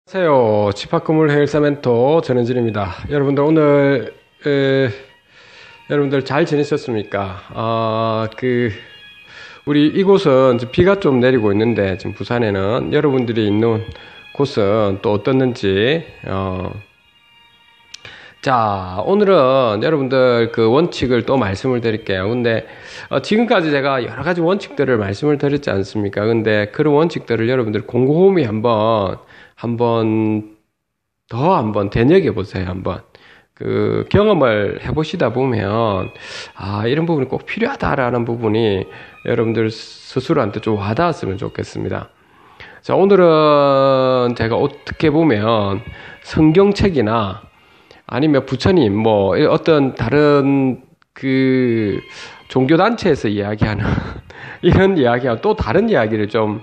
안녕하세요. 집합건물 해결사 멘토 전현진입니다. 여러분들 오늘 여러분들 잘 지내셨습니까? 우리 이곳은 지금 비가 좀 내리고 있는데 지금 부산에는 여러분들이 있는 곳은 또 어떻는지 자, 오늘은 여러분들 그 원칙을 또 말씀을 드릴게요. 근데 지금까지 제가 여러 가지 원칙들을 말씀을 드렸지 않습니까? 근데 그런 원칙들을 여러분들 곰곰이 한번 되새겨 보세요. 한번 그 경험을 해보시다 보면 이런 부분이 꼭 필요하다라는 부분이 여러분들 스스로한테 좀 와닿았으면 좋겠습니다. 자, 오늘은 제가 어떻게 보면 성경책이나 아니면 부처님 뭐 어떤 다른 그 종교단체에서 이야기하는 이런 이야기와 또 다른 이야기를 좀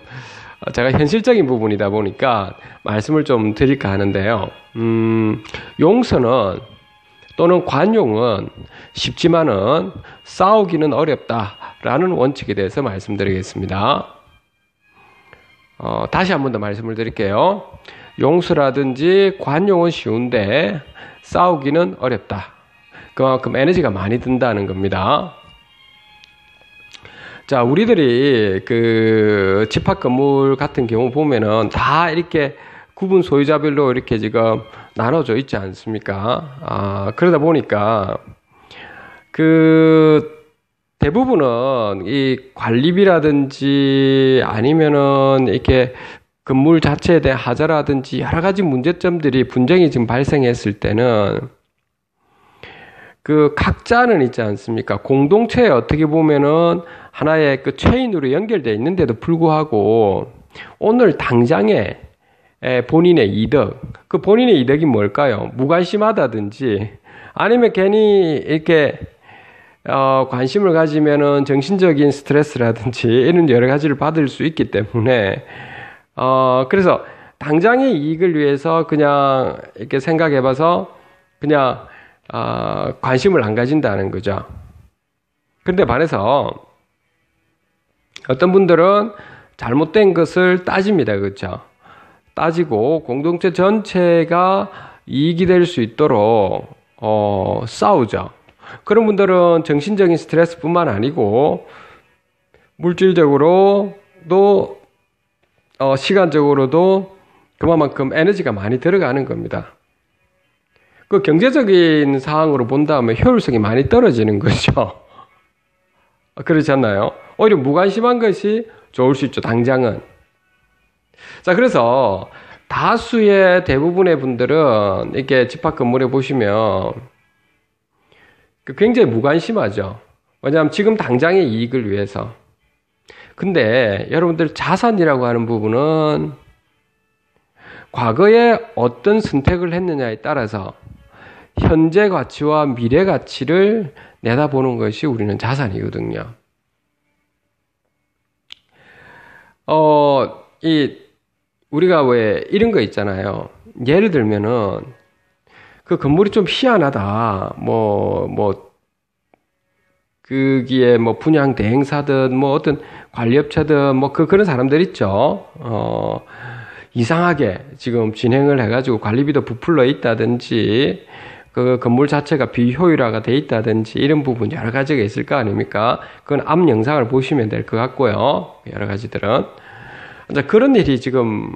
제가 현실적인 부분이다 보니까 말씀을 좀 드릴까 하는데요. 용서는 또는 관용은 쉽지만은 싸우기는 어렵다라는 원칙에 대해서 말씀드리겠습니다. 다시 한 번 더 말씀을 드릴게요. 용서라든지 관용은 쉬운데 싸우기는 어렵다. 그만큼 에너지가 많이 든다는 겁니다. 자, 우리들이 그 집합 건물 같은 경우 보면은 다 이렇게 구분 소유자별로 이렇게 지금 나눠져 있지 않습니까? 그러다 보니까 그 대부분은 이 관리비라든지 아니면은 이렇게 건물 자체에 대한 하자라든지 여러 가지 문제점들이 분쟁이 지금 발생했을 때는 그 각자는 있지 않습니까? 공동체에 어떻게 보면은 하나의 그 체인으로 연결되어 있는데도 불구하고 오늘 당장에 본인의 이득, 그 본인의 이득이 뭘까요? 무관심하다든지 아니면 괜히 이렇게 관심을 가지면은 정신적인 스트레스라든지 이런 여러 가지를 받을 수 있기 때문에 그래서 당장의 이익을 위해서 그냥 이렇게 생각해봐서 그냥 관심을 안 가진다는 거죠. 그런데 반해서 어떤 분들은 잘못된 것을 따집니다. 그렇죠? 따지고 공동체 전체가 이익이 될 수 있도록 싸우죠. 그런 분들은 정신적인 스트레스뿐만 아니고 물질적으로도 시간적으로도 그만큼 에너지가 많이 들어가는 겁니다. 그 경제적인 상황으로 본다면 효율성이 많이 떨어지는 거죠. 그렇지 않나요? 오히려 무관심한 것이 좋을 수 있죠, 당장은. 자, 그래서 다수의 대부분의 분들은 이렇게 집합 건물에 보시면 굉장히 무관심하죠. 왜냐하면 지금 당장의 이익을 위해서. 근데 여러분들 자산이라고 하는 부분은 과거에 어떤 선택을 했느냐에 따라서 현재 가치와 미래 가치를 내다보는 것이 우리는 자산이거든요. 우리가 왜 이런 거 있잖아요. 예를 들면은 그 건물이 좀 희한하다. 그기에 뭐 분양 대행사든 뭐 어떤 관리업체든 뭐 그런 사람들 있죠. 이상하게 지금 진행을 해가지고 관리비도 부풀러 있다든지 그 건물 자체가 비효율화가 돼 있다든지 이런 부분 여러 가지가 있을 거 아닙니까? 그건 앞 영상을 보시면 될 것 같고요. 여러 가지들은. 그런 일이 지금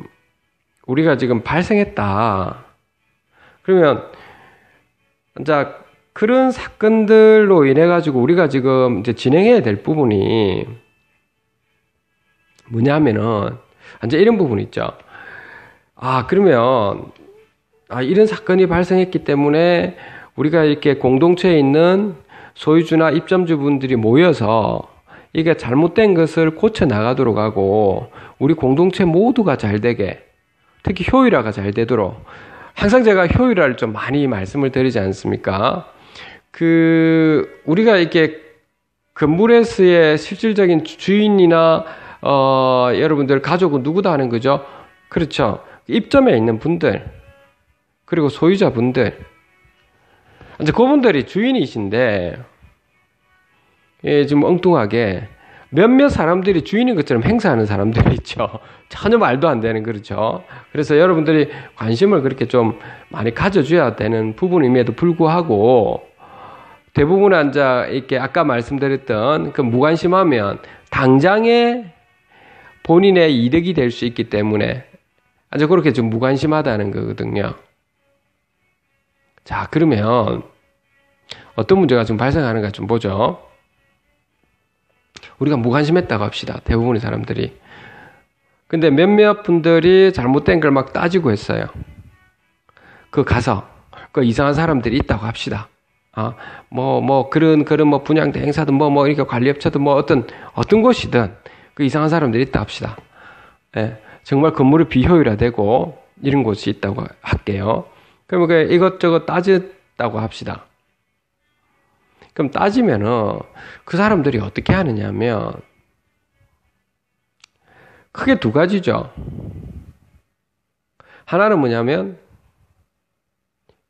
우리가 지금 발생했다. 그러면 이제 그런 사건들로 인해 가지고 우리가 지금 이제 진행해야 될 부분이 뭐냐면은 이제 이런 부분이 있죠. 그러면 이런 사건이 발생했기 때문에 우리가 이렇게 공동체에 있는 소유주나 입점주분들이 모여서 이게 잘못된 것을 고쳐 나가도록 하고 우리 공동체 모두가 잘 되게, 특히 효율화가 잘 되도록, 항상 제가 효율화를 좀 많이 말씀을 드리지 않습니까? 우리가 이렇게 건물에서의 실질적인 주인이나 여러분들 가족은 누구다 하는 거죠? 그렇죠. 입점에 있는 분들, 그리고 소유자분들. 이제 그분들이 주인이신데, 지금 엉뚱하게 몇몇 사람들이 주인인 것처럼 행사하는 사람들이 있죠. 전혀 말도 안 되는, 그렇죠. 그래서 여러분들이 관심을 그렇게 좀 많이 가져줘야 되는 부분임에도 불구하고 대부분 앉아 이렇게 아까 말씀드렸던 그 무관심하면 당장에 본인의 이득이 될 수 있기 때문에 아주 그렇게 좀 무관심하다는 거거든요. 자, 그러면 어떤 문제가 좀 발생하는가 좀 보죠. 우리가 무관심했다고 합시다. 대부분의 사람들이. 근데 몇몇 분들이 잘못된 걸 막 따지고 했어요. 그 가서 그 이상한 사람들이 있다고 합시다. 그런 뭐 분양대 행사든 이렇게 관리업체든 어떤 곳이든 그 이상한 사람들이 있다 합시다. 예, 정말 건물이 비효율화되고 이런 곳이 있다고 할게요. 그러면 그 이것저것 따졌다고 합시다. 그럼 따지면은 그 사람들이 어떻게 하느냐면 크게 두 가지죠. 하나는 뭐냐면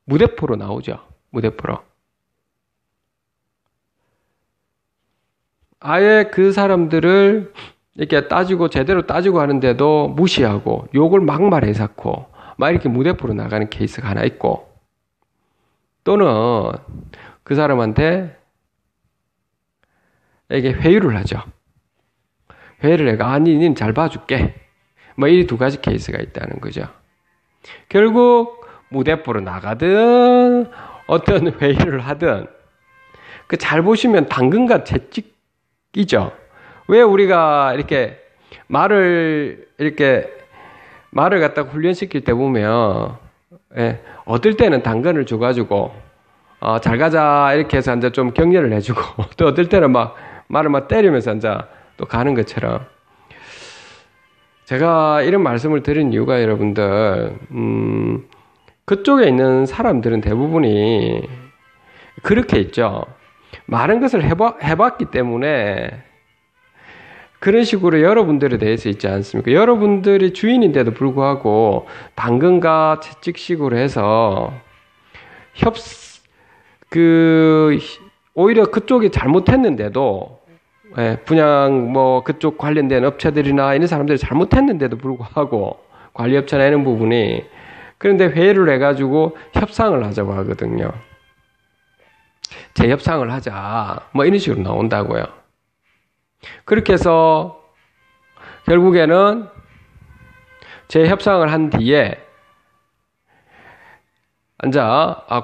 무대포로 나오죠. 무대포로. 아예 그 사람들을 이렇게 따지고 제대로 따지고 하는데도 무시하고 욕을 막 말해놓고 막 이렇게 무대포로 나가는 케이스가 하나 있고, 또는 그 사람한테 이게 회유를 하죠. 회유를 해가 아니 님 잘 봐줄게. 이 두 가지 케이스가 있다는 거죠. 결국 무대포로 나가든 어떤 회유를 하든 그 잘 보시면 당근과 채찍이죠. 왜 우리가 이렇게 말을 갖다가 훈련시킬 때 보면, 예, 어떨 때는 당근을 줘가지고, 잘 가자, 이렇게 해서 이제 좀 격려를 해주고, 또 어떨 때는 말을 때리면서 이제 또 가는 것처럼. 제가 이런 말씀을 드린 이유가 여러분들, 그쪽에 있는 사람들은 대부분이 그렇게 있죠. 많은 것을 해봤기 때문에 그런 식으로 여러분들에 대해서 있지 않습니까? 여러분들이 주인인데도 불구하고 당근과 채찍식으로 해서 오히려 그쪽이 잘못했는데도, 예, 분양 그쪽 관련된 업체들이나 이런 사람들이 잘못했는데도 불구하고 관리업체나 이런 부분이, 그런데 회의를 해가지고 협상을 하자고 하거든요. 재협상을 하자, 이런 식으로 나온다고요. 그렇게 해서 결국에는 재협상을 한 뒤에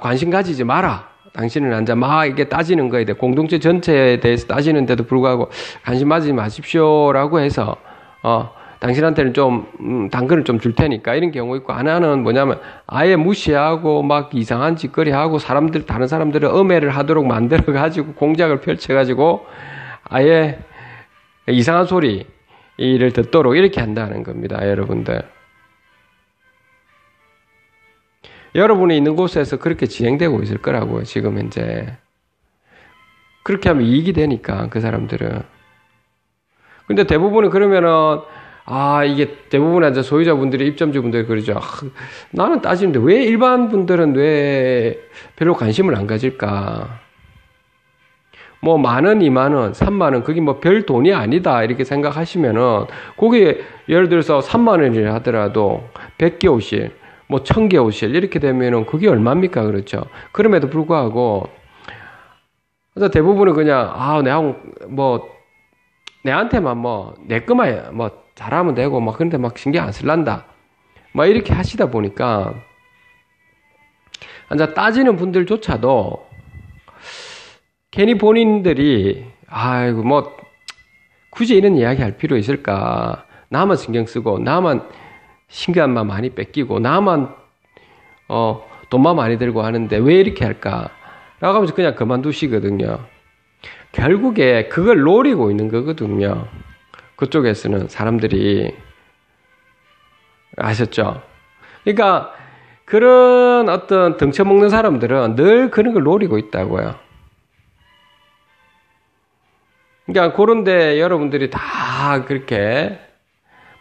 관심 가지지 마라. 당신은 이게 따지는 거에 대해, 공동체 전체에 대해서 따지는데도 불구하고 관심 가지지 마십시오라고 해서, 당신한테는 좀, 당근을 좀 줄 테니까, 이런 경우 있고, 하나는 뭐냐면, 아예 무시하고, 이상한 짓거리 하고, 다른 사람들을 음해를 하도록 만들어가지고, 공작을 펼쳐가지고, 아예 이상한 소리를 듣도록 이렇게 한다는 겁니다, 여러분들. 여러분이 있는 곳에서 그렇게 진행되고 있을 거라고요, 지금 현재. 그렇게 하면 이익이 되니까, 그 사람들은. 근데 대부분은 그러면은, 이게 대부분의 이제 소유자분들이, 입점주분들이 그러죠. 나는 따지는데 왜 일반 분들은 왜 별로 관심을 안 가질까? 10,000원, 20,000원, 30,000원, 그게 별 돈이 아니다, 이렇게 생각하시면은, 그게 예를 들어서 30,000원이라 하더라도 100개 오실, 1,000개 오실, 이렇게 되면은 그게 얼마입니까? 그렇죠. 그럼에도 불구하고, 그래서 대부분은 그냥, 내한테만 내 것만 잘하면 되고, 그런데 신경 안 쓸란다. 이렇게 하시다 보니까, 따지는 분들조차도, 괜히 본인들이, 굳이 이런 이야기 할 필요 있을까? 나만 신경 쓰고, 나만 시간만 많이 뺏기고, 나만, 돈만 많이 들고 하는데 왜 이렇게 할까? 라고 하면서 그냥 그만두시거든요. 결국에 그걸 노리고 있는 거거든요. 그쪽에서는 사람들이. 아셨죠? 그러니까 그런 어떤 덩쳐먹는 사람들은 늘 그런 걸 노리고 있다고요. 그러니까 그런데 여러분들이 다 그렇게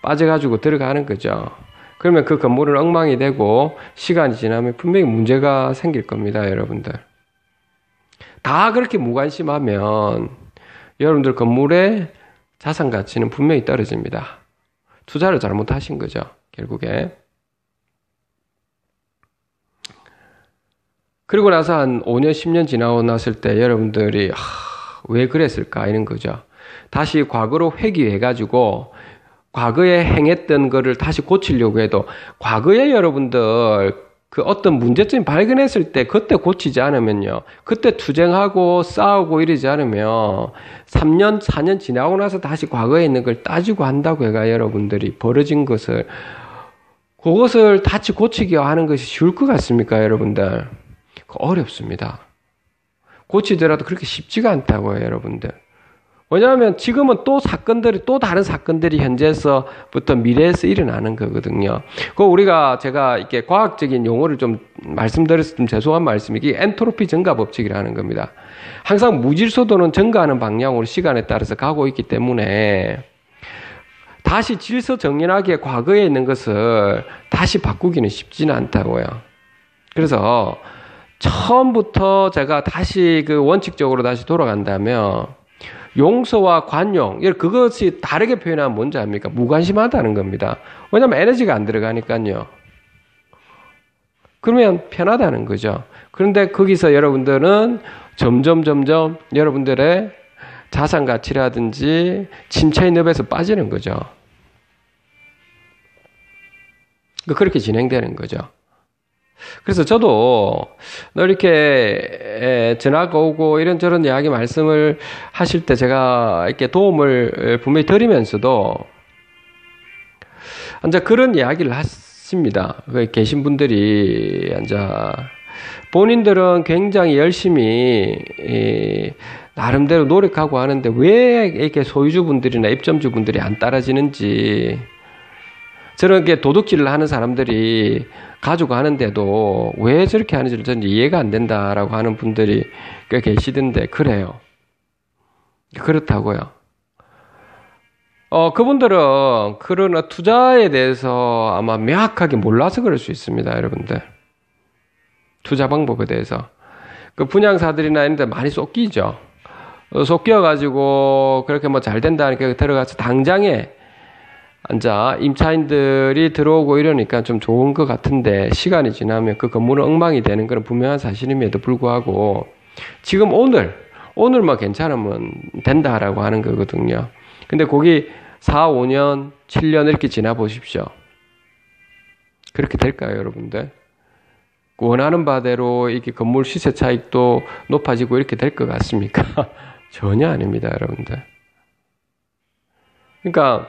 빠져가지고 들어가는 거죠. 그러면 그 건물은 엉망이 되고 시간이 지나면 분명히 문제가 생길 겁니다, 여러분들. 다 그렇게 무관심하면 여러분들 건물에 자산 가치는 분명히 떨어집니다. 투자를 잘못하신 거죠, 결국에. 그리고 나서 한 5년, 10년 지나고 났을 때 여러분들이 왜 그랬을까 이런 거죠. 다시 과거로 회귀해가지고 과거에 행했던 거를 다시 고치려고 해도 과거에 여러분들 그 어떤 문제점이 발견했을 때 그때 고치지 않으면요. 그때 투쟁하고 싸우고 이러지 않으면 3년, 4년 지나고 나서 다시 과거에 있는 걸 따지고 한다고 해가 여러분들이 벌어진 것을 그것을 다시 고치기 하는 것이 쉬울 것 같습니까, 여러분들? 어렵습니다. 고치더라도 그렇게 쉽지가 않다고요, 여러분들. 왜냐하면 지금은 또 다른 사건들이 현재에서부터 미래에서 일어나는 거거든요. 제가 이렇게 과학적인 용어를 좀 말씀드렸을 때 죄송한 말씀이 이게 엔트로피 증가 법칙이라는 겁니다. 항상 무질서도는 증가하는 방향으로 시간에 따라서 가고 있기 때문에 다시 질서 정연하게 과거에 있는 것을 다시 바꾸기는 쉽지는 않다고요. 그래서 처음부터 제가 다시 그 원칙적으로 다시 돌아간다면 용서와 관용, 그것이 다르게 표현하면 뭔지 압니까? 무관심하다는 겁니다. 왜냐하면 에너지가 안 들어가니까요. 그러면 편하다는 거죠. 그런데 거기서 여러분들은 점점 여러분들의 자산 가치라든지 침체의 늪에서 빠지는 거죠. 그렇게 진행되는 거죠. 그래서 저도 늘 이렇게 전화가 오고 이런저런 이야기 말씀을 하실 때 제가 이렇게 도움을 분명히 드리면서도 이제 그런 이야기를 하십니다. 계신 분들이 이제 본인들은 굉장히 열심히 나름대로 노력하고 하는데 왜 이렇게 소유주분들이나 입점주분들이 안 따라지는지, 저는 이렇게 도둑질을 하는 사람들이 가지고 하는데도 왜 저렇게 하는지를 저는 이해가 안 된다라고 하는 분들이 꽤 계시던데, 그래요. 그렇다고요. 그분들은 그런 투자에 대해서 아마 명확하게 몰라서 그럴 수 있습니다, 여러분들. 투자 방법에 대해서. 그 분양사들이나 이런 데 많이 쏙끼죠. 쏙끼어가지고 그렇게 뭐 잘 된다는 게 들어가서 당장에 앉아 임차인들이 들어오고 이러니까 좀 좋은 것 같은데 시간이 지나면 그 건물은 엉망이 되는 건 분명한 사실임에도 불구하고 지금 오늘만 괜찮으면 된다라고 하는 거거든요. 근데 거기 4, 5년, 7년 이렇게 지나 보십시오. 그렇게 될까요, 여러분들? 원하는 바대로 이렇게 건물 시세 차익도 높아지고 이렇게 될 것 같습니까? 전혀 아닙니다, 여러분들. 그러니까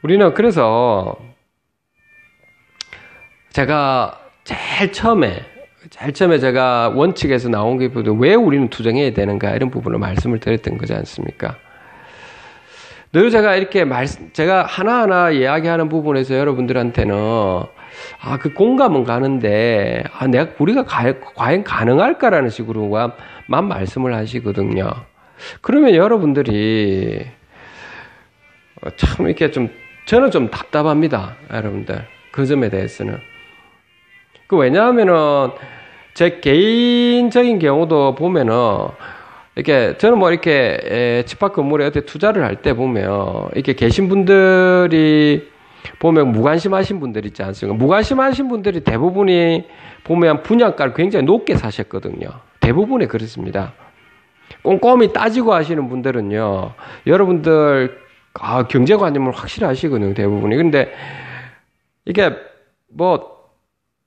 우리는 그래서 제가 제일 처음에 제가 원칙에서 나온 게 왜 우리는 투쟁해야 되는가 이런 부분을 말씀을 드렸던 거지 않습니까? 늘 제가 이렇게 제가 하나하나 이야기하는 부분에서 여러분들한테는 그 공감은 가는데 우리가 과연 가능할까라는 식으로만 말씀을 하시거든요. 그러면 여러분들이 참 이렇게 저는 좀 답답합니다, 여러분들. 그 점에 대해서는. 왜냐하면은, 제 개인적인 경우도 보면은, 저는 이렇게, 집합 건물에 어떻게 투자를 할 때 보면, 이렇게 계신 분들이 보면 무관심하신 분들 있지 않습니까? 무관심하신 분들이 대부분이 보면 분양가를 굉장히 높게 사셨거든요. 대부분이 그렇습니다. 꼼꼼히 따지고 하시는 분들은요, 여러분들, 경제관념을 확실히 하시거든요, 대부분이. 근데, 이게,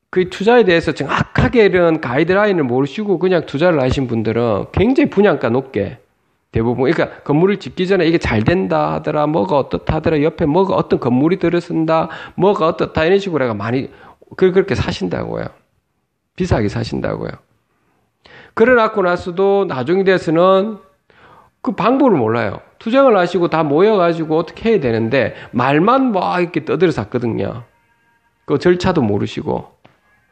그 투자에 대해서 정확하게 이런 가이드라인을 모르시고 그냥 투자를 하신 분들은 굉장히 분양가 높게, 대부분. 그러니까, 건물을 짓기 전에 이게 잘 된다 하더라, 뭐가 어떻다 하더라, 옆에 뭐가 어떤 건물이 들어선다, 뭐가 어떻다, 이런 식으로 해가 많이, 그렇게 사신다고요. 비싸게 사신다고요. 그래놓고 나서도 나중에 돼서는 그 방법을 몰라요. 투쟁을 하시고 다 모여가지고 어떻게 해야 되는데 말만 이렇게 떠들어 샀거든요. 그 절차도 모르시고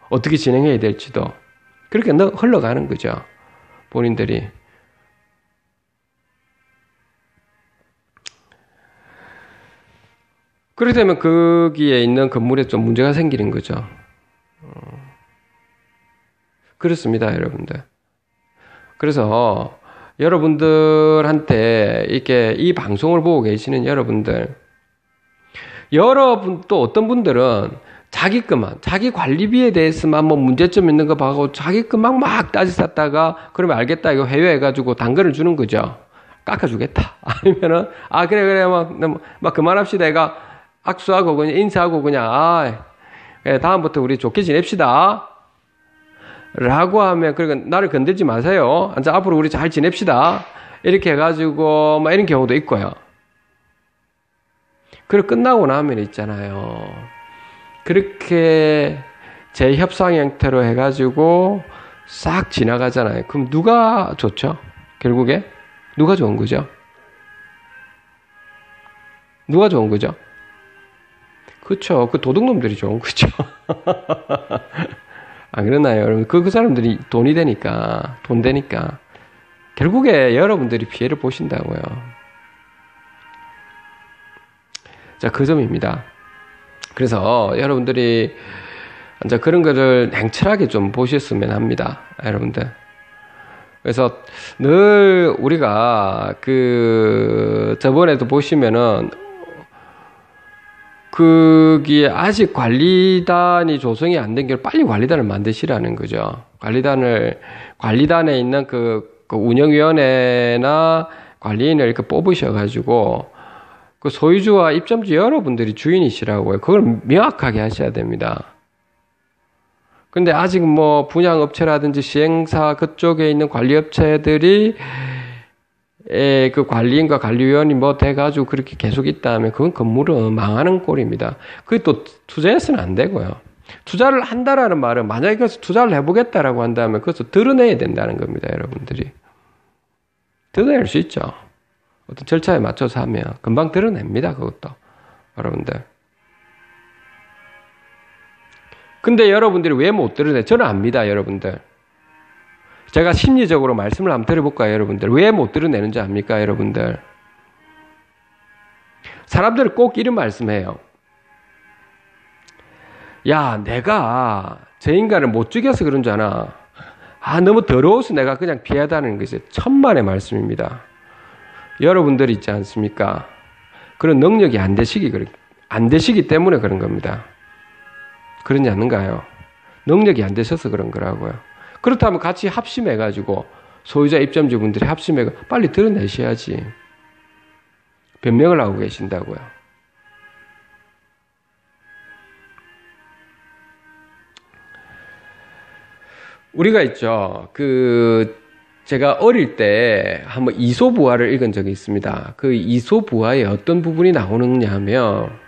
어떻게 진행해야 될지도. 그렇게 흘러가는 거죠, 본인들이. 그렇게 되면 거기에 있는 건물에 좀 문제가 생기는 거죠. 그렇습니다, 여러분들. 그래서 여러분들한테 이렇게 이 방송을 보고 계시는 여러분 또 어떤 분들은 자기 것만, 자기 관리비에 대해서만 뭐 문제점 있는 거 봐고 자기 것만 막 따지쌌다가 그러면 알겠다 이거 회유해가지고 당근을 주는 거죠. 깎아주겠다. 아니면은 그래 막 그만합시다. 애가 악수하고 그냥 인사하고 그냥 다음부터 우리 좋게 지냅시다. 라고 하면 그러니까 나를 건들지 마세요. 앞으로 우리 잘 지냅시다. 이렇게 해가지고 막 이런 경우도 있고요. 그리고 끝나고 나면 있잖아요. 그렇게 재협상 형태로 해가지고 싹 지나가잖아요. 그럼 누가 좋죠? 결국에 누가 좋은 거죠? 누가 좋은 거죠? 그렇죠. 그 도둑놈들이 좋은 거죠. 안 그러나요, 여러분? 그 사람들이 돈이 되니까, 돈 되니까 결국에 여러분들이 피해를 보신다고요. 자, 그 점입니다. 그래서 여러분들이 이제 그런 거를 냉철하게 좀 보셨으면 합니다, 여러분들. 그래서 늘 우리가 저번에도 보시면은 그게 아직 관리단이 조성이 안 된 게 빨리 관리단을 만드시라는 거죠. 관리단에 있는 그 운영위원회나 관리인을 이렇게 뽑으셔가지고 그 소유주와 입점주 여러분들이 주인이시라고요. 그걸 명확하게 하셔야 됩니다. 근데 아직 뭐 분양업체라든지 시행사 그쪽에 있는 관리업체들이 그 관리인과 관리위원이 뭐 돼가지고 그렇게 계속 있다면 그건 건물은 망하는 꼴입니다. 그게 또 투자해서는 안 되고요. 투자를 한다라는 말은 만약에 그래서 투자를 해보겠다라고 한다면 그것을 드러내야 된다는 겁니다, 여러분들이. 드러낼 수 있죠. 어떤 절차에 맞춰서 하면 금방 드러냅니다, 그것도. 여러분들. 근데 여러분들이 왜 못 드러내? 저는 압니다, 여러분들. 제가 심리적으로 말씀을 한번 드려볼까요, 여러분들? 왜 못 드러내는지 압니까, 여러분들? 사람들은 꼭 이런 말씀해요. 야, 내가 저 인간을 못 죽여서 그런 줄 아나? 너무 더러워서 내가 그냥 피하다는 것이 천만의 말씀입니다. 여러분들 있지 않습니까? 그런 능력이 안 되시기 때문에 그런 겁니다. 그렇지 않는가요? 능력이 안 되셔서 그런 거라고요. 그렇다면 같이 합심해가지고 소유자 입점주분들이 합심해가 빨리 드러내셔야지. 변명을 하고 계신다고요. 우리가 있죠. 제가 어릴 때 한번 이소부화를 읽은 적이 있습니다. 그 이소부화에 어떤 부분이 나오느냐 하면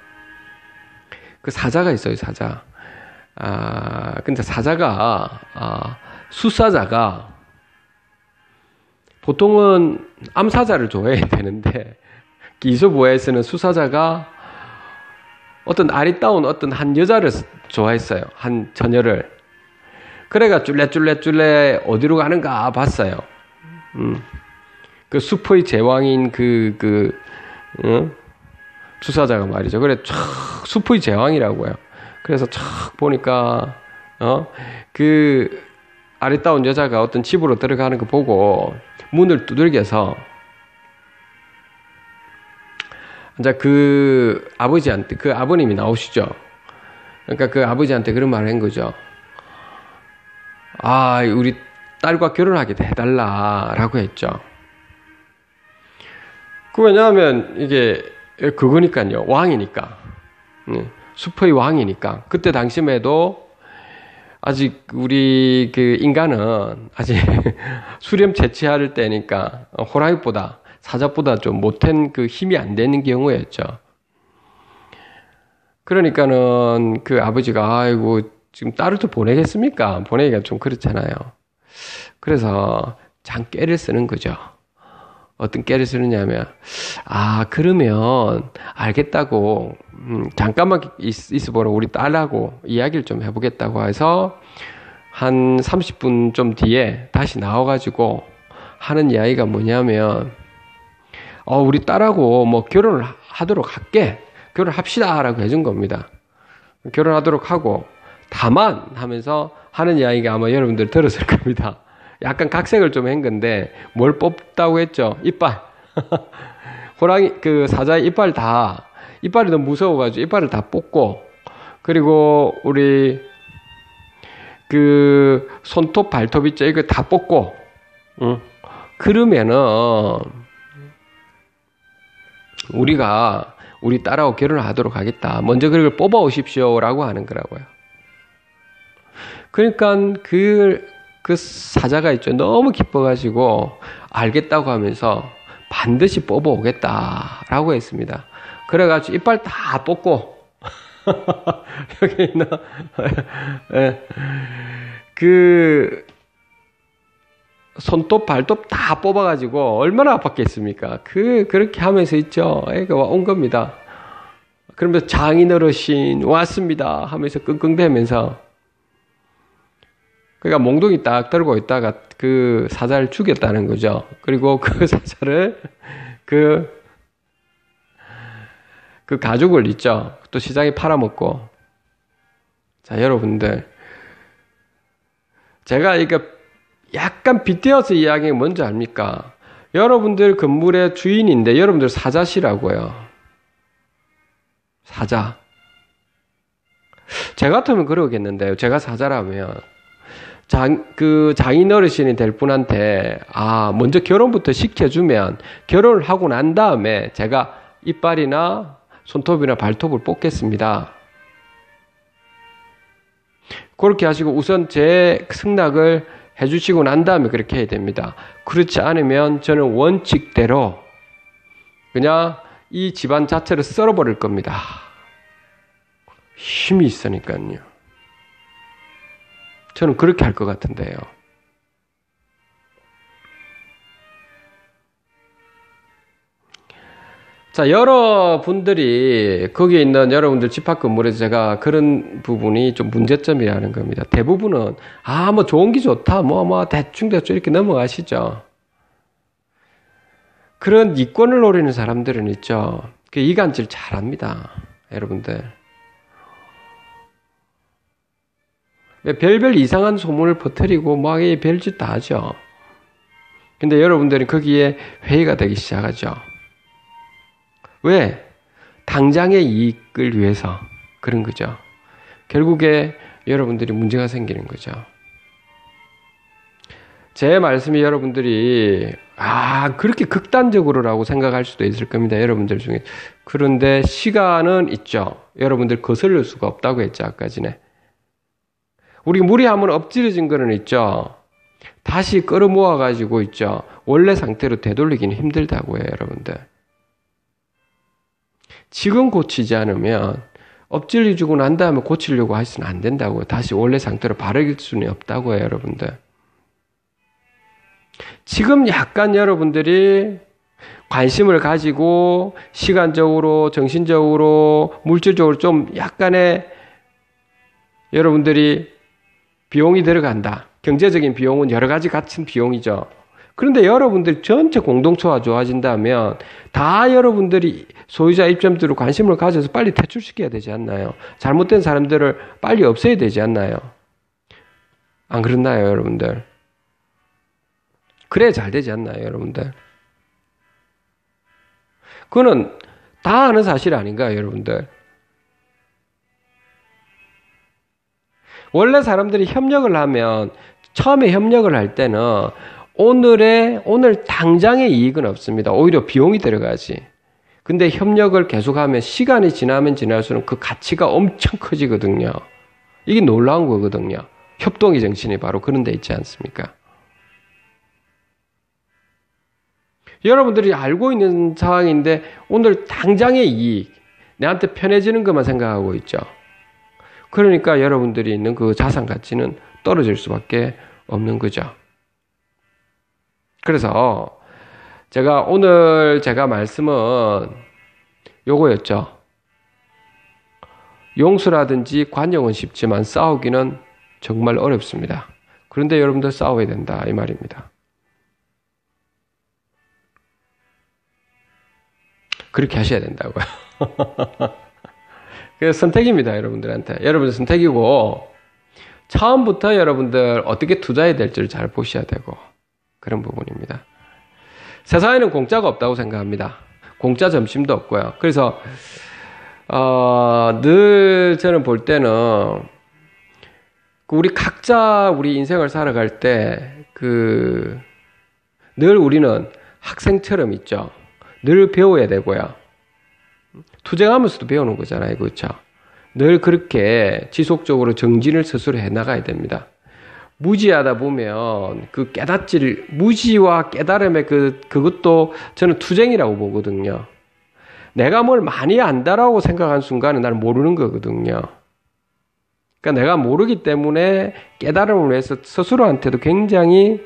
그 사자가 있어요, 사자. 근데 사자가, 수사자가 보통은 암사자를 좋아해야 되는데 이소부화에서는 수사자가 어떤 아리따운 어떤 한 여자를 좋아했어요. 한 처녀를. 그래가 쫄래쫄래 어디로 가는가 봤어요. 그 숲의 제왕인 수사자가 말이죠. 그래, 촥, 숲의 제왕이라고요. 그래서 촥 보니까, 그 아리따운 여자가 어떤 집으로 들어가는 거 보고 문을 두들겨서 이제 그 아버지한테, 그 아버님이 나오시죠. 그러니까 그 아버지한테 그런 말을 한 거죠. 우리 딸과 결혼하게 해달라라고 했죠. 왜냐하면 이게 그거니까요. 왕이니까. 숲의 왕이니까. 그때 당시에도 아직 우리 그 인간은 아직 수렴 채취할 때니까 호랑이보다 사자보다 좀 못한 그 힘이 안 되는 경우였죠. 그러니까는 그 아버지가 지금 딸을 또 보내겠습니까? 보내기가 좀 그렇잖아요. 그래서 장깨를 쓰는 거죠. 어떤 깨를 쓰느냐면 그러면 알겠다고 잠깐만 있어보라 우리 딸하고 이야기를 좀 해보겠다고 해서 한 30분 좀 뒤에 다시 나와가지고 하는 이야기가 뭐냐면 우리 딸하고 뭐 결혼을 하도록 할게. 결혼합시다 라고 해준 겁니다. 결혼하도록 하고 다만 하면서 하는 이야기가 아마 여러분들 들었을 겁니다. 약간 각색을 좀 한 건데, 뭘 뽑다고 했죠? 이빨. 호랑이, 그 사자의 이빨이 너무 무서워가지고 이빨을 다 뽑고, 그리고 우리, 그, 손톱, 발톱 있죠? 이거 다 뽑고, 응? 그러면은, 우리 딸하고 결혼을 하도록 하겠다. 먼저 그걸 뽑아 오십시오. 라고 하는 거라고요. 그러니까 그 사자가 있죠. 너무 기뻐가지고 알겠다고 하면서 반드시 뽑아 오겠다. 라고 했습니다. 그래가지고 이빨 다 뽑고, 여기 있는, 그, 손톱, 발톱 다 뽑아가지고 얼마나 아팠겠습니까? 그렇게 하면서 있죠. 애가 온 겁니다. 그러면서 장인어르신 왔습니다. 하면서 끙끙대면서. 그러니까 몽둥이 딱 들고 있다가 그 사자를 죽였다는 거죠. 그리고 그 사자를 그 가죽을 있죠. 또 시장에 팔아먹고. 자, 여러분들. 제가 이거 약간 빗대어서 이야기한 게 뭔지 압니까? 여러분들 건물의 주인인데 여러분들 사자시라고요. 사자. 제 같으면 그러겠는데요. 제가 사자라면 장인 어르신이 될 분한테 먼저 결혼부터 시켜주면 결혼을 하고 난 다음에 제가 이빨이나 손톱이나 발톱을 뽑겠습니다. 그렇게 하시고 우선 제 승낙을 해주시고 난 다음에 그렇게 해야 됩니다. 그렇지 않으면 저는 원칙대로 그냥 이 집안 자체를 썰어버릴 겁니다. 힘이 있으니까요. 저는 그렇게 할 것 같은데요. 자, 여러분들이, 거기에 있는 여러분들 집합 건물에서 제가 그런 부분이 좀 문제점이라는 겁니다. 대부분은, 뭐 좋은 게 좋다, 대충 이렇게 넘어가시죠. 그런 이권을 노리는 사람들은 있죠. 그 이간질 잘 합니다. 여러분들. 별별 이상한 소문을 퍼뜨리고, 별짓 다 하죠. 근데 여러분들은 거기에 회의가 되기 시작하죠. 왜? 당장의 이익을 위해서 그런 거죠. 결국에 여러분들이 문제가 생기는 거죠. 제 말씀이 여러분들이 그렇게 극단적으로라고 생각할 수도 있을 겁니다. 여러분들 중에. 그런데 시간은 있죠. 여러분들 거슬릴 수가 없다고 했죠. 아까 전에. 우리 물이 한번 엎질러진 거는 있죠. 다시 끌어모아가지고 있죠. 원래 상태로 되돌리기는 힘들다고 해요. 여러분들. 지금 고치지 않으면 엎질러주고 난 다음에 고치려고 하시면 안 된다고요. 다시 원래 상태로 바를 수는 없다고 해요. 여러분들. 지금 약간 여러분들이 관심을 가지고 시간적으로, 정신적으로, 물질적으로 좀 약간의 여러분들이 비용이 들어간다. 경제적인 비용은 여러 가지 같은 비용이죠. 그런데 여러분들 전체 공동체가 좋아진다면 다 여러분들이 소유자 입장들로 관심을 가져서 빨리 퇴출시켜야 되지 않나요? 잘못된 사람들을 빨리 없애야 되지 않나요? 안 그렇나요, 여러분들? 그래야 잘 되지 않나요, 여러분들? 그거는 다 아는 사실 아닌가요, 여러분들? 원래 사람들이 협력을 하면 처음에 협력을 할 때는 오늘 당장의 이익은 없습니다. 오히려 비용이 들어가지. 근데 협력을 계속하면 시간이 지나면 지날수록 그 가치가 엄청 커지거든요. 이게 놀라운 거거든요. 협동의 정신이 바로 그런 데 있지 않습니까? 여러분들이 알고 있는 상황인데 오늘 당장의 이익, 내한테 편해지는 것만 생각하고 있죠. 그러니까 여러분들이 있는 그 자산 가치는 떨어질 수밖에 없는 거죠. 그래서 오늘 제가 말씀은 요거였죠. 용서라든지 관용은 쉽지만 싸우기는 정말 어렵습니다. 그런데 여러분들 싸워야 된다 이 말입니다. 그렇게 하셔야 된다고요. 그래서 선택입니다, 여러분들한테. 여러분들 선택이고, 처음부터 여러분들 어떻게 투자해야 될지를 잘 보셔야 되고 그런 부분입니다. 세상에는 공짜가 없다고 생각합니다. 공짜 점심도 없고요. 그래서 늘 저는 볼 때는 우리 각자 우리 인생을 살아갈 때 늘 우리는 학생처럼 있죠. 늘 배워야 되고요. 투쟁하면서도 배우는 거잖아요. 그렇죠? 늘 그렇게 지속적으로 정진을 스스로 해나가야 됩니다. 무지하다 보면 무지와 깨달음의 그것도 저는 투쟁이라고 보거든요. 내가 뭘 많이 안다라고 생각하는 순간에 나는 모르는 거거든요. 그러니까 내가 모르기 때문에 깨달음을 위해서 스스로한테도 굉장히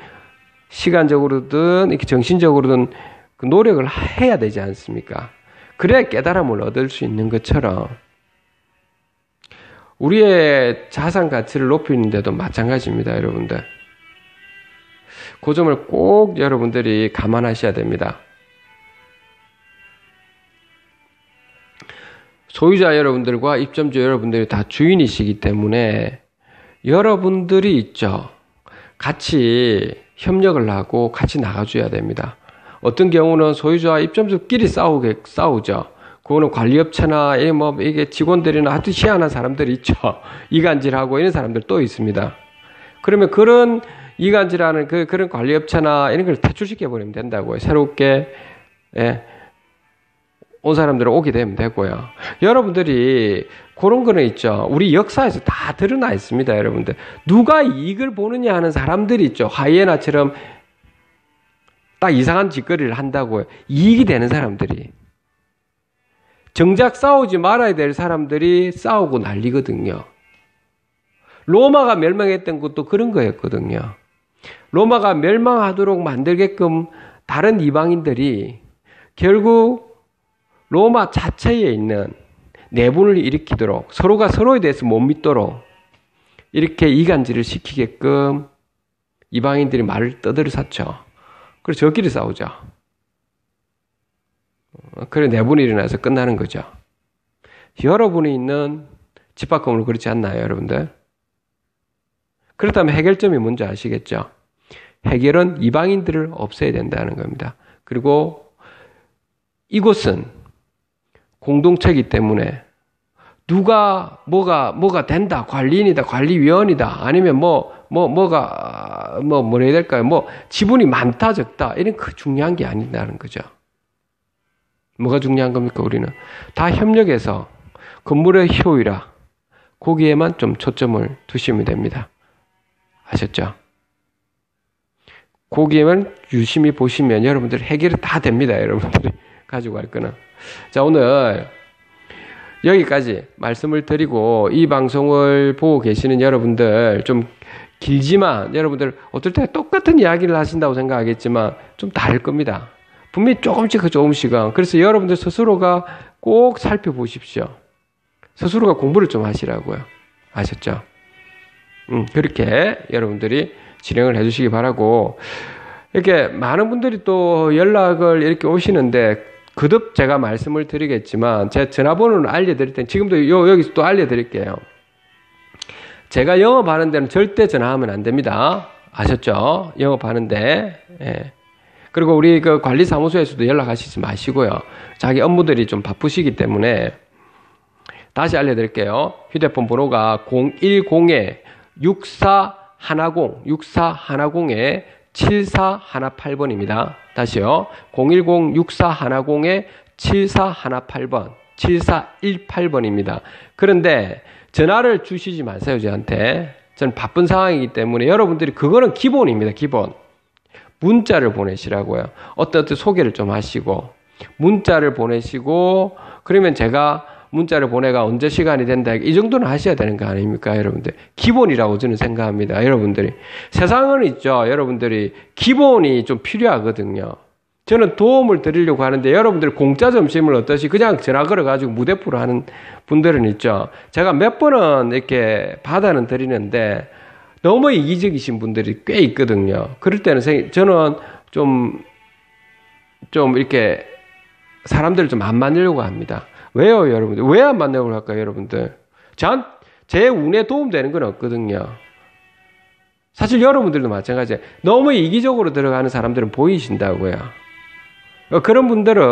시간적으로든 이렇게 정신적으로든 그 노력을 해야 되지 않습니까? 그래야 깨달음을 얻을 수 있는 것처럼 우리의 자산 가치를 높이는 데도 마찬가지입니다, 여러분들. 그 점을 꼭 여러분들이 감안하셔야 됩니다. 소유자 여러분들과 입점주 여러분들이 다 주인이시기 때문에 여러분들이 있죠. 같이 협력을 하고 같이 나가줘야 됩니다. 어떤 경우는 소유자와 입점주끼리 싸우죠. 그거는 관리업체나 이게 직원들이나 하여튼 희한한 사람들이 있죠. 이간질하고 이런 사람들 또 있습니다. 그러면 그런 이간질하는 그런 관리업체나 이런 걸 퇴출시켜버리면 된다고요. 새롭게 온 사람들은 오게 되면 되고요. 여러분들이 그런 거는 있죠. 우리 역사에서 다 드러나 있습니다, 여러분들. 누가 이익을 보느냐 하는 사람들이 있죠. 하이에나처럼 딱 이상한 짓거리를 한다고요. 이익이 되는 사람들이. 정작 싸우지 말아야 될 사람들이 싸우고 난리거든요. 로마가 멸망했던 것도 그런 거였거든요. 로마가 멸망하도록 만들게끔 다른 이방인들이 결국 로마 자체에 있는 내분을 일으키도록 서로가 서로에 대해서 못 믿도록 이렇게 이간질을 시키게끔 이방인들이 말을 떠들어쌌죠. 그래서 저끼리 싸우죠. 그래 내분이 일어나서 끝나는 거죠. 여러분이 있는 집 밖 건물 그렇지 않나요, 여러분들? 그렇다면 해결점이 뭔지 아시겠죠? 해결은 이방인들을 없애야 된다는 겁니다. 그리고 이곳은 공동체이기 때문에 누가 뭐가 된다, 관리인이다, 관리위원이다, 아니면 뭐가 해야 될까요? 지분이 많다, 적다, 이런 그 중요한 게 아니다는 거죠. 뭐가 중요한 겁니까, 우리는? 다 협력해서 건물의 효율화, 거기에만 좀 초점을 두시면 됩니다. 아셨죠? 거기에만 유심히 보시면 여러분들 해결이 다 됩니다, 여러분들이 가지고 갈 거는. 자, 오늘 여기까지 말씀을 드리고 이 방송을 보고 계시는 여러분들 좀 길지만 여러분들 어떨 때 똑같은 이야기를 하신다고 생각하겠지만 좀 다를 겁니다. 분명히 조금씩은. 그래서 여러분들 스스로가 꼭 살펴보십시오. 스스로가 공부를 좀 하시라고요. 아셨죠? 그렇게 여러분들이 진행을 해주시기 바라고, 이렇게 많은 분들이 또 연락을 이렇게 오시는데 거듭 제가 말씀을 드리겠지만 제 전화번호는 알려드릴 텐데 지금도 여기서 또 알려드릴게요. 제가 영업하는 데는 절대 전화하면 안 됩니다. 아셨죠? 영업하는데. 예. 그리고 우리 그 관리사무소에서도 연락하시지 마시고요. 자기 업무들이 좀 바쁘시기 때문에 다시 알려드릴게요. 휴대폰 번호가 010-6410-7418번입니다. 다시요. 010-6410-7418번, 7418번입니다. 그런데 전화를 주시지 마세요, 저한테. 저는 바쁜 상황이기 때문에 여러분들이 그거는 기본입니다, 기본. 문자를 보내시라고요. 어떤 소개를 좀 하시고 문자를 보내시고, 그러면 제가 문자를 보내가 언제 시간이 된다, 이 정도는 하셔야 되는 거 아닙니까, 여러분들? 기본이라고 저는 생각합니다, 여러분들이. 세상은 있죠, 여러분들이 기본이 좀 필요하거든요. 저는 도움을 드리려고 하는데 여러분들 공짜 점심을 어떠시 그냥 전화 걸어가지고 무대포로 하는 분들은 있죠. 제가 몇 번은 이렇게 받아는 드리는데 너무 이기적이신 분들이 꽤 있거든요. 그럴 때는 저는 좀 이렇게 사람들을 좀 안 만나려고 합니다. 왜요, 여러분들? 왜 안 만나려고 할까요, 여러분들? 제 운에 도움되는 건 없거든요. 사실 여러분들도 마찬가지예요. 너무 이기적으로 들어가는 사람들은 보이신다고요. 그런 분들은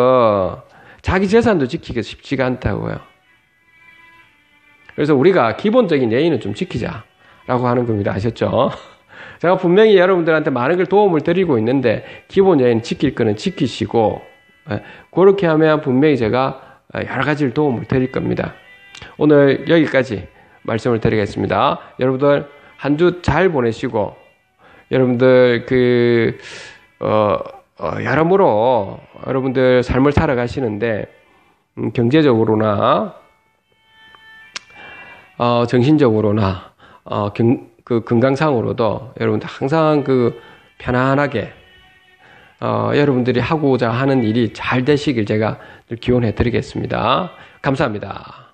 자기 재산도 지키기가 쉽지가 않다고요. 그래서 우리가 기본적인 예의는 좀 지키자라고 하는 겁니다. 아셨죠? 제가 분명히 여러분들한테 많은 걸 도움을 드리고 있는데 기본 예의는 지킬 거는 지키시고 그렇게 하면 분명히 제가 여러 가지를 도움을 드릴 겁니다. 오늘 여기까지 말씀을 드리겠습니다. 여러분들 한 주 잘 보내시고 여러분들 여러모로 여러분들 삶을 살아가시는데 경제적으로나 정신적으로나 건강상으로도 여러분들 항상 편안하게 여러분들이 하고자 하는 일이 잘 되시길 제가 기원해 드리겠습니다. 감사합니다.